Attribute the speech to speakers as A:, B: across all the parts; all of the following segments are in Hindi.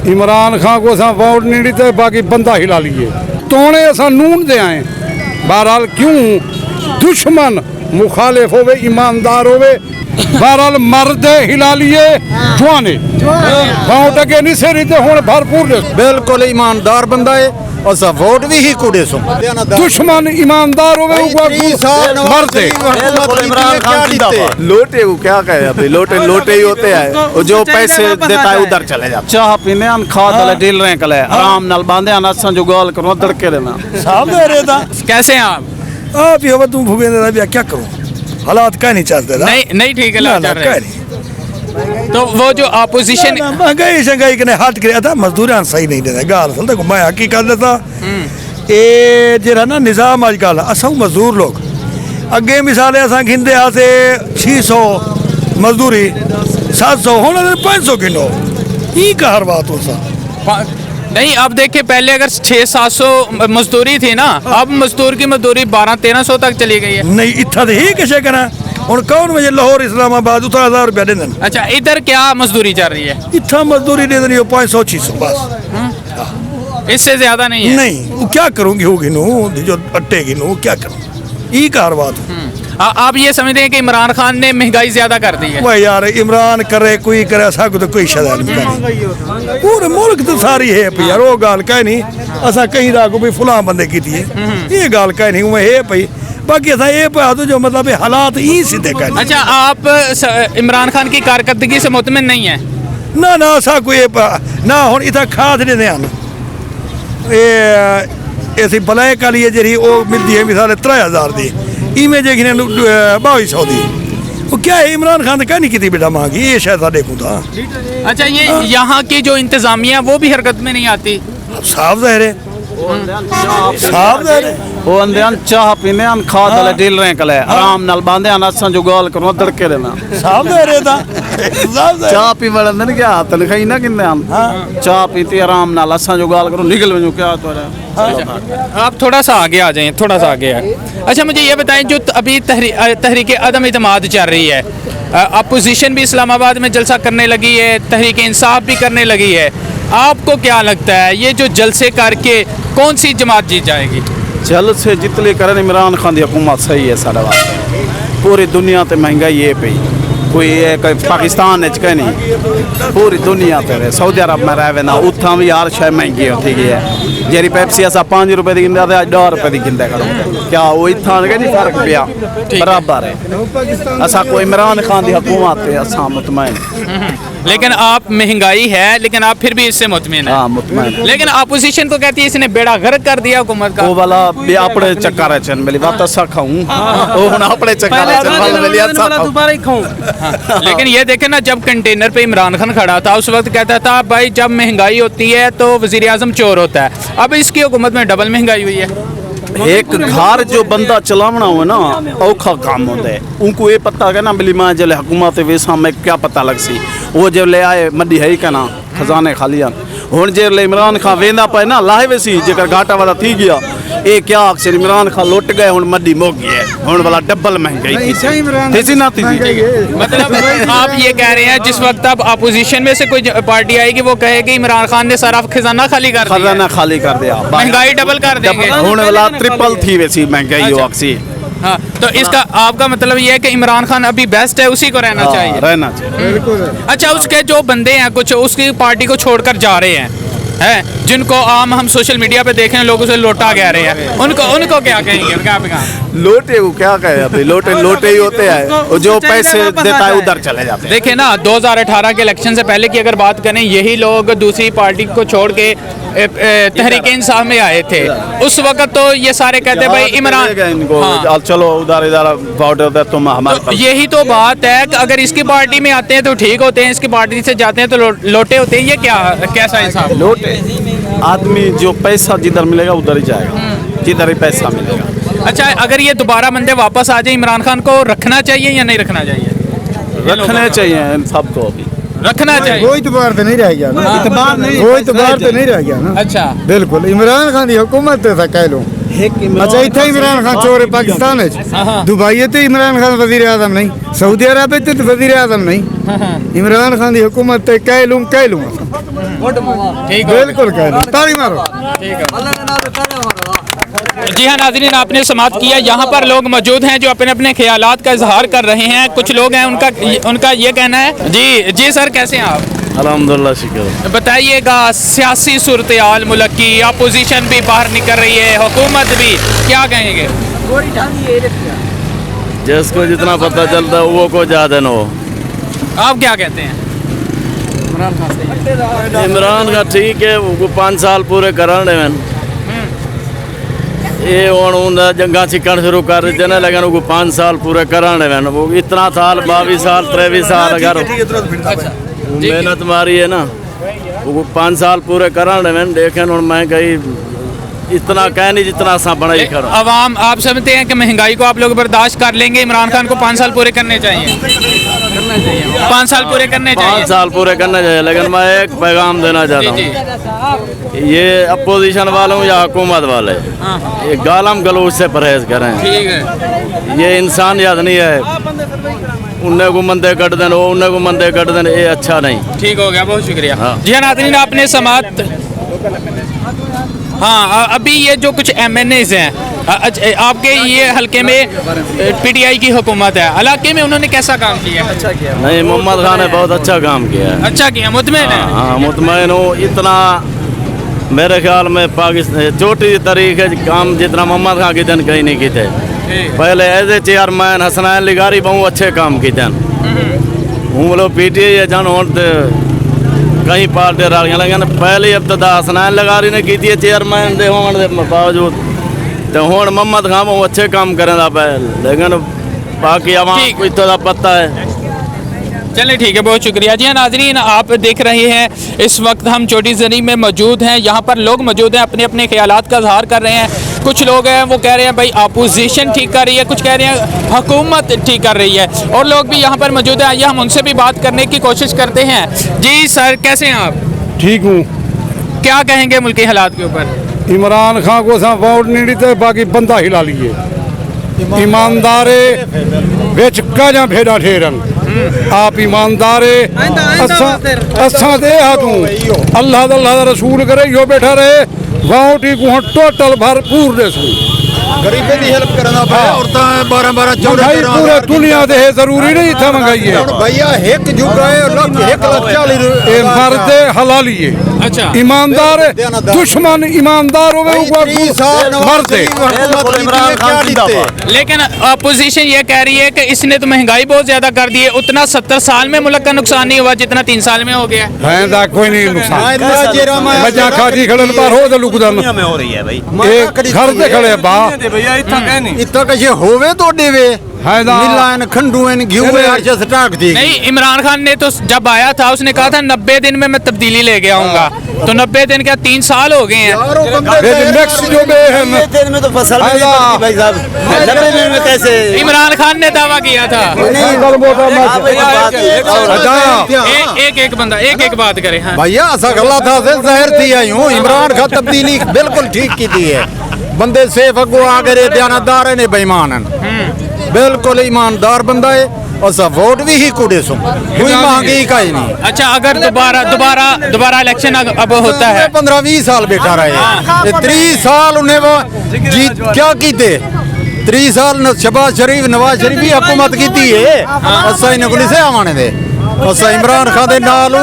A: इमरान खान को असा वोट नहीं दीते, बाकी बंदा हिला लिए तोने असा नून दे आए। बहरहाल क्यों दुश्मन मुखालिफ होवे ईमानदार होवे, बहरहाल मर्द हिला लिए जुआने वोट अगे नहीं से रीते हुण भरपूर
B: बिल्कुल ईमानदार बंदा है और सब वोट भी ही कुड़े सो
A: दुश्मन ईमानदार होवे मर्द
B: इमरान खान जिंदाबाद। लोटे को क्या कहे अभी, लोटे लोटे ही होते हैं, जो पैसे देता है उधर चले जाते।
C: चाह पीने अन खाद वाले डील रहे कले आराम नाल बांधे अन असा जो गाल करो दड़के देना
B: साहब दे रहे था।
D: कैसे हैं आप
E: ये तुम भूपेंद्र अभी क्या करूं, हालात क्या नहीं चलते
D: नहीं ठीक है चल रहे हैं। तो वो जो अपोजिशन
E: महंगाई शंगाई कने हट गया था, मजदूरां सही नहीं देता गाल असल देखो मैं हकीकत देता ये जरा ना निजाम आजकल असा मजदूर लोग अगे मिसाल असा खिंदे आसे 600 मजदूरी 700 होने 500 किलो ई का हर बात हो
D: नहीं। अब देखिए पहले अगर 600-700 मजदूरी थी ना, अब मजदूर की मजदूरी 1200-1300 तक चली गई है।
E: नहीं इतना तो ही कैसे करा और कौन मुझे लाहौर इस्लामाबाद उतना 1000 रुपया दे देना।
D: अच्छा इधर क्या मजदूरी चल रही है?
E: इतना मजदूरी दे देनी 500-600 बस,
D: इससे ज्यादा नहीं है।
E: नहीं वो क्या करूँगी होगी नो जो अट्टे की नो क्या करूँ ई का हर बात।
D: आप ये समझते हैं कि इमरान खान ने महंगाई ज्यादा कर दी है?
E: वह यार इमरान करे कोई करे ऐसा तो कोई शदा नहीं, पूरे मुल्क तो सारी है पी यार वो गाल कह नहीं असा कहीं राखो भी फुला बंदे की थी ये गाल कह नहीं वह है पई बाकी ऐसा ये पा तो जो मतलब हालात ही सीधे कह।
D: अच्छा आप इमरान खान की कारकर्दगी से मुतमिन नहीं है?
E: ना ना ऐसा कोई ना हुन इतना खाद नहीं देन ये ऐसी भलाई का लिए जी वो मिलती है मिसाल 3000 दी इमें जे 2200 दी वो क्या है इमरान खान ने क्या नहीं की थी बेटा मांगी ये शायद देखूँ था।
D: अच्छा ये यहाँ की जो इंतजामिया वो भी हरकत में नहीं आती?
E: साफ ज़ाहिर है साफ ज़ाहिर है
C: वो अंदे अन चाह पीने अन खाद वाले डील रहे कले आराम नाल बांधे अन असा जो गाल करो दड़के देना
E: साफ ज़ाहिर है था
C: चाह पी वाले अंदे क्या तनखाई ना किन्ने हम चाह पीती आराम नाल असा जो गाल करो निकल वजो क्या तो
D: आप थोड़ा सा आगे आ जाएं, थोड़ा सा आगे है। अच्छा मुझे ये बताएं जो अभी तहरीक अदम इतमाद चल रही है, अपोजिशन भी इस्लामाबाद में जलसा करने लगी है, तहरीक इंसाफ भी करने लगी है, आपको क्या लगता है ये जो जलसे करके कौन सी जमात जीत जाएगी?
C: जलसे जितने करन इमरान खान की हुकूमत सही है साढ़े वास्ते, पूरी दुनिया ते महंगाई है पई कोई पाकिस्तान कहीं नहीं पूरी दुनिया ते सऊदी अरब में रहे ना उतना भी यार शह महंगी होती गई है जी पेप्सी असा 5 रुपए की गिनते अज 10 रुपए की गिनते करो क्या वो इतना नहीं फर्क पिया बराबर है असा कोई इमरान खान की हुकूमत है असा मुतमैन।
D: लेकिन आप महंगाई है लेकिन आप फिर भी इससे मुतमिन है?
C: हाँ मुतमैन।
D: लेकिन अपोजिशन तो कहती है इसने बेड़ा गर्क कर दिया हुकूमत का।
C: वो वाला भी अपने चक्कर है चन मेरी बात अच्छा खाऊं वो हुन अपने चक्कर है चन वाला मेरी अच्छा दोबारा ही खाऊं।
D: लेकिन ये देखे ना जब कंटेनर पे इमरान खान खड़ा था उस वक्त कहता था भाई जब महंगाई होती है तो वजीर आजम चोर होता है, अब इसकी हुकूमत में डबल महंगाई हुई है।
C: एक घर जो बंदा चलावना हो ना औखा काम होता है उनको ये पता है ना मिली माँ जले हुकूमत वैसा में क्या पता लग सी वो जब ले आए मड्डी है ही कहना खजाने खाली हूँ जब इमरान खान वेंदा पे ना लाहे वैसी जेकर घाटा वाला थी गया ये क्या अक्सर इमरान खान लुट गए हूँ मड्डी मुक गई हूँ वाला डबल महंगाई ना थी।
D: मतलब आप ये कह रहे हैं जिस वक्त अब अपोजिशन में से कोई पार्टी आएगी वो कहेगी इमरान खान ने सारा खजाना खाली कर
C: दिया
D: महंगाई डबल कर देंगे
C: होने वाला ट्रिपल थी वैसी महंगाई अक्सी।
D: हाँ तो इसका आपका मतलब ये है कि इमरान खान अभी बेस्ट है उसी को रहना चाहिए। अच्छा उसके जो बंदे हैं कुछ उसकी पार्टी को छोड़कर जा रहे हैं जिनको आम हम सोशल मीडिया पे देखें लोग उसे लोटा कह रहे हैं उनको क्या कहेंगे?
B: लोटे को क्या कहे अभी, लोटे लोटे ही होते हैं, जो पैसे देता है उधर चले जाते हैं।
D: देखिए ना 2018 के इलेक्शन से पहले की अगर बात करें यही लोग दूसरी पार्टी को छोड़ के तहरीक इंसाफ में आए थे उस वक्त तो ये सारे कहते भाई इमरान
C: हाँ। चलो उधर इधर वोट तुम हमारे
D: तो यही तो बात है कि अगर इसकी पार्टी में आते हैं तो ठीक होते हैं, इसकी पार्टी से जाते हैं तो लोटे होते हैं। ये क्या कैसा इंसाफ?
C: लोटे आदमी जो पैसा जिधर मिलेगा उधर ही जाएगा जिधर ही पैसा मिलेगा।
D: अच्छा अगर ये दोबारा बंदे वापस आ जाए इमरान खान को रखना चाहिए या नहीं रखना चाहिए?
C: रखने चाहिए इन सबको अभी
D: रखना चाहिए।
E: कोई इतबार तो नहीं रह गया ना, कोई इतबार तो नहीं रह गया ना।
D: अच्छा
E: बिल्कुल इमरान खान की हुकूमत था कह लो। अच्छा इतना इमरान खान चोर है पाकिस्तान है, दुबई तो इमरान खान वजीर आजम नहीं, सऊदी अरब तो वजीर आजम नहीं, इमरान खान की हुकूमत कह लूँ
D: ठीक है,
A: बिल्कुल कह रहे ताली मारो।
D: जी हाँ नाज़रीन, आपने समाप्त किया। यहाँ पर लोग मौजूद हैं जो अपने अपने ख्यालात का इजहार कर रहे हैं। कुछ लोग हैं उनका ये कहना है। जी जी सर, कैसे हैं आप?
C: अल्हम्दुलिल्लाह शुक्र।
D: बताइएगा, सियासी सूरत हाल मुल्क की, अपोजिशन भी बाहर निकल रही है, हुकूमत भी, क्या कहेंगे?
C: जिसको जितना पता चलता है वो को ज्यादा न हो।
D: आप क्या कहते हैं?
C: इमरान का ठीक है, वो 5 साल पूरे कराने में ये हूँ जंगा छिकन शुरू कर रहे थे, लेकिन वो 5 साल पूरे कराने में वो इतना साल 22 साल 23 साल अगर वो मेहनत मारी है ना, वो 5 साल पूरे कराने में देखें। और मैं कहीं इतना कह नहीं जितना सा बना ही खड़ा।
D: अवाम, आप समझते हैं कि महंगाई को आप लोग बर्दाश्त कर लेंगे? इमरान खान को 5 साल पूरे करने चाहिए? 5 साल पूरे करने चाहिए?
C: 5 साल पूरे करने चाहिए, लेकिन मैं एक पैगाम देना चाहता हूँ, ये अपोजिशन वालों या हुकूमत वाले ये गालम गलूज से परहेज करें।
D: ठीक है,
C: ये इंसानियत नहीं है। उन्हें को मंदे कट दें, उन्हें को मंदे कट दें, ये अच्छा नहीं।
D: ठीक हो गया, बहुत शुक्रिया।
C: हाँ।
D: जी हाँ नाज़रीन, आपने समाप्त। हाँ, अभी ये जो कुछ MNAs हैं आपके ये हल्के में PTI की हुकूमत है, इलाके में उन्होंने कैसा काम किया? अच्छा किया।
C: नहीं, मोहम्मद खान ने बहुत अच्छा काम किया है।
D: अच्छा किया, मुतमईन है?
C: हाँ, मुतमईन हूँ। इतना मेरे ख्याल में पाकिस्तान छोटी तरीके काम जितना मोहम्मद खान की दिन कहीं नहीं की थे। पहले एज ए चेयरमैन हसनैन लिगारी बहुत अच्छे काम की थे। हूँ लोग PTI है जन हो कहीं पार्टी रही, लेकिन पहले इब्तदा हसनैन लिगारी ने की थी चेयरमैन दे होने के बावजूद। तो हूँ मोहम्मद खान बहुत अच्छे काम करें पे, लेकिन बाकी आवाम को इतना पता है।
D: चलिए ठीक है, बहुत शुक्रिया। जी हाँ नाज़रीन, आप देख रहे हैं इस वक्त हम चोटी ज़री में मौजूद हैं। यहाँ पर लोग मौजूद हैं, अपने अपने ख्यालात का इजहार कर रहे हैं। कुछ लोग हैं वो कह रहे हैं भाई अपोजिशन ठीक कर रही है, कुछ कह रहे हैं हुकूमत ठीक कर रही है, और लोग भी यहाँ पर मौजूद हैं। आइए हम उनसे भी बात करने की कोशिश करते हैं। जी सर, कैसे हैं आप?
A: ठीक हूँ।
D: क्या कहेंगे मुल्क के हालात के ऊपर?
A: इमरान खान को असां वोट नहीं दी, बाकी बंदा हिला लिए। ईमानदारे विच काजा भेड़ा ठेरन। आप ईमानदारे असां दे हाथों अल्लाह दा रसूल करे यो बैठा रहे वोट ही को टोटल भरपूर देसू।
E: गरीबे दी हेल्प करना भाई, औरतां 12-12 14
A: पूरे दुनिया दे जरूरी नहीं इतना मंगाई है
E: भैया। एक जुगा है लग 1,40,000
A: ए मर्दे हलाली है।
D: अच्छा,
A: ईमानदार दुश्मन ईमानदार होवे मर्दे।
D: लेकिन अपोजिशन ये कह रही है कि इसने तो महंगाई बहुत ज्यादा कर दी है। उतना 70 साल में मुल्क का नुकसान नहीं हुआ जितना 3 साल में हो गया
A: है। कोई नहीं नुकसान बजा खाजी खड़े पर हो लुकदन
B: में हो रही है भाई।
A: एक घर दे खड़े बा
B: भैया इतना कह नहीं
E: इतना कशे होवे तो देवे मिलान खंडुएन घिउए अर्श स्टार्ट थी।
D: नहीं, इमरान खान ने तो जब आया था उसने कहा था 90 दिन में मैं तब्दीली लेके आऊंगा। तो 90 दिन क्या 3 साल हो गए हैं?
A: नेक्स्ट जो
B: दिन में तो फसल भी नहीं पकती भाई साहब। 90 दिन में कैसे?
D: इमरान खान ने दावा किया था। एक बंदा एक बात करे। हाँ
E: भैया ऐसा गला था से जहर थी आई हूँ। इमरान खान तब्दीली बिल्कुल ठीक की थी है। बंदे सेफ अगो आ गए दयानतदार ने बेईमान बिल्कुल ईमानदार बंदा है और सब वोट भी ही कुड़े सो कोई महंगी का ही नहीं।
D: अच्छा, अगर दोबारा इलेक्शन अब होता है
E: 15-20 साल बैठा रहे 30 साल उन्हें वो जीत क्या की थे 30 साल शहबाज शरीफ नवाज शरीफ भी हुकूमत की थी है। असा इन्हें से आवाने दे असा इमरान खान दे नाल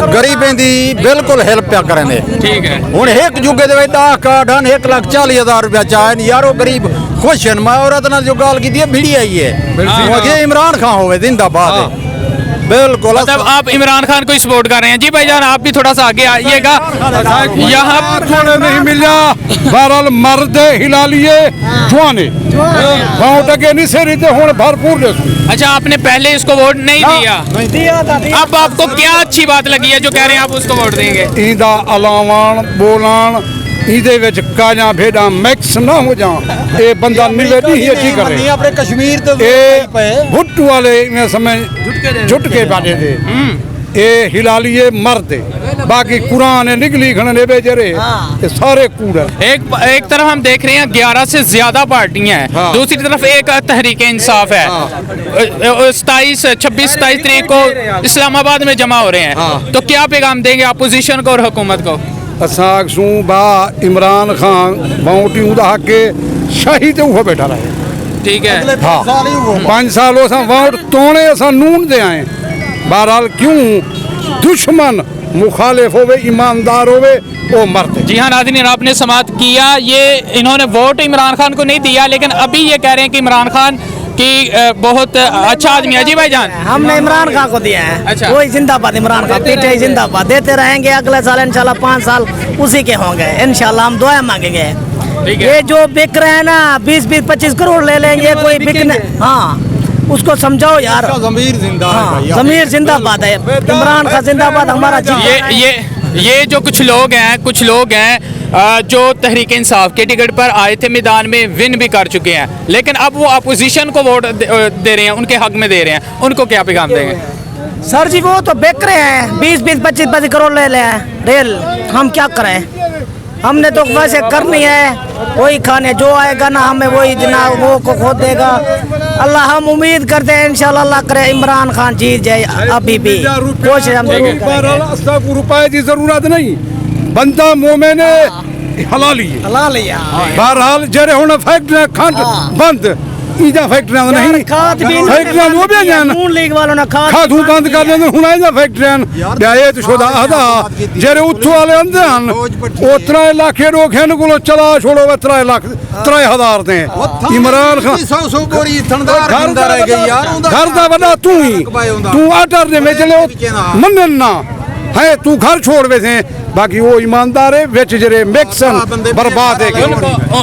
E: गरीबें दी बिल्कुल हेल्प क्या करें दे।
D: ठीक है,
E: हुण एक जुगे दे 10 कार्ड 1,40,000 रुपया चाहे यारो गरीब खुश हैं। मैं औरत ने जो गाल की दी भिड़ी आई है इमरान खान होवे जिंदाबाद है बिल्कुल।
D: मतलब आप इमरान खान को सपोर्ट कर रहे हैं? जी भाईजान, आप भी थोड़ा सा आगे आइएगा। यहाँ
A: थोड़े नहीं मिला बहरहाल मर्दे हिला लिए जुआने वोट अगे नहीं से रही हूँ भरपूर देसू।
D: अच्छा, आपने पहले इसको वोट नहीं दिया? अब आपको क्या अच्छी बात लगी है जो कह रहे हैं आप उसको वोट देंगे?
A: इंदा अलावान बोलान इहदे विच काजा भेड़ा मिक्स ना हो जान ये बंदा निवेदी ही अच्छी करे।
E: अपने कश्मीर तो
A: ए भुट्टू वाले में समय झुट के बाटे थे ये हिला लिए मर्द बाकी कुरान निकली खड़े बेचरे ये सारे कूड़ है।
D: एक तरफ हम देख रहे हैं 11 से ज्यादा पार्टियां हैं,
A: हाँ।
D: दूसरी तरफ एक तहरीक इंसाफ है। 26 तारीख को इस्लामाबाद में जमा हो रहे हैं,
A: हाँ।
D: तो क्या पैगाम देंगे अपोजिशन को और हुकूमत को?
A: असां बा इमरान खान बाउटी उदा के शाही ते उहो बैठा रहे।
D: ठीक है,
A: हाँ 5 साल असां वोट तोड़े असां नून दे आए। बहरहाल क्यों दुश्मन मुखालिफ होवे ईमानदार होवे वो मरते।
D: जी हाँ नाज़रीन, आपने समाअत किया। ये इन्होंने वोट इमरान खान को नहीं दिया, लेकिन अभी ये कह रहे हैं कि इमरान खान की बहुत अच्छा आदमी है। जी भाईजान,
F: हमने इमरान खान को दिया है।
D: अच्छा।
F: वही जिंदाबाद इमरान खान, पीटे जिंदाबाद, देते रहेंगे। अगले साल इंशाल्लाह 5 साल उसी के होंगे इंशाल्लाह। हम दुआ मांगेंगे।
D: ठीक है।
F: ये जो बिक रहे हैं ना 20-25 करोड़ ले लेंगे कोई बिकने। हाँ उसको समझाओ यार।
B: जमीर जिंदा
F: हाँ जमीर जिंदाबाद है, इमरान खान जिंदाबाद। हमारा
D: ये जो कुछ लोग हैं जो तहरीक इंसाफ के टिकट पर आए थे, मैदान में विन भी कर चुके हैं, लेकिन अब वो अपोजिशन को वोट दे रहे हैं, उनके हक में दे रहे हैं, उनको क्या पैगाम देंगे?
F: सर जी वो तो बिक रहे हैं 20-25 करोड़ ले ले रेल। हम क्या करें? हमने तो वैसे करनी है, वही खाने जो आएगा ना हमें वही ना वो को खो देगा अल्लाह। हम उम्मीद करते हैं इंशाल्लाह अल्लाह करे इमरान खान जीत जाए। अभी भी कोशिश हम जरूर करेंगे।
A: रुपए की जरूरत नहीं, बंदा मोमे ने हलाली है।
F: हला लिया।
A: बहरहाल जरे हुन फैक्ट्री खंड बंद इजा फैक्ट्री नहीं
F: खाद भी
A: फैक्ट्री वो भी जान
F: नून लीग वालों ने
A: खादू बंद कर देंगे हुन इजा फैक्ट्री ब्याए तो शुदा आदा जरे उठो वाले अंदर ओ 3 लाख रोखेन को चला छोड़ो 3 लाख 3000 दे इमरान खान
B: 100 बोरी थनदार जिंदा रह गई यार।
A: घर दा बड़ा तू ही तू आटर दे में चलो मनन ना है तू घर छोड़ वैसे बाकी वो ईमानदार है विच जरे मिक्सन बर्बाद है।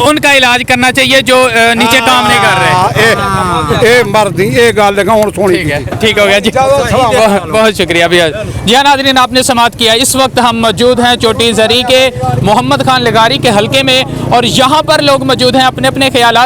D: उनका इलाज करना चाहिए जो नीचे काम नहीं कर रहे।
A: ए मर्दी ए गल लगा हुन सोनी।
D: ठीक हो गया जी, बहुत शुक्रिया भैया। जी हाँ नाज़रीन, आपने समाअत किया। इस वक्त हम मौजूद हैं चोटी ज़री के मोहम्मद खान लगारी के हलके में, और यहाँ पर लोग मौजूद हैं अपने अपने ख्यालात